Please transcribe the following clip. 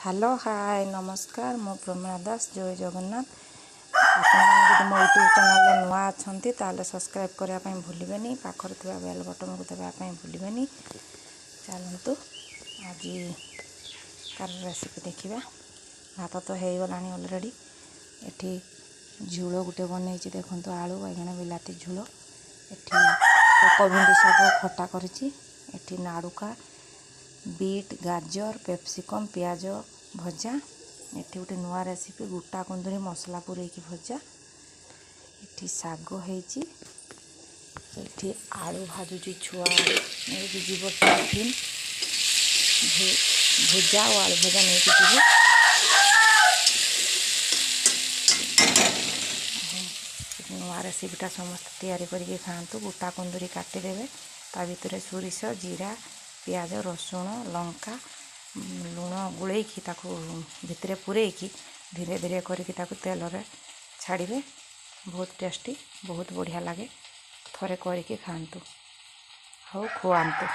Hello hi नमस्कार मो प्रमिला दास जय जगन्नाथ आपने मो यूट्यूब चैनल नुआ अच्छा ताले सब्सक्राइब करने भूलें पाखर थी बेल बटन को देवाई भूलें चलतु आज कार रेसिपी देखा भात तो हो गला अलरेडी एटी झोल गोटे बन देखो आलू बैगण बिलाती झोल एटी कोबी शाग खटा करी नाड़ुका बीट गाजर पेप्सिकम पियाज भजा एटी गोटे नुआ रेसिपी गोटा कुंदरी मसला पूरेकी भजा एटी साग होती आलू भाजुची छुआ नहीं जीव टिफिन भुजा और आलू भजा नहीं जीव नुआ रेसिपीटा समस्त तैयारी करके खातु गोटा कुंदरी काटिदेवे ता भितर सोरिष जीरा पियाज रसुण लंका लुण गुलैकी भितर पूरेकी धीरे धीरे करके तेल रे छाड़े बहुत टेस्टी बहुत बढ़िया लगे थरे करके खातु हो खुआतु।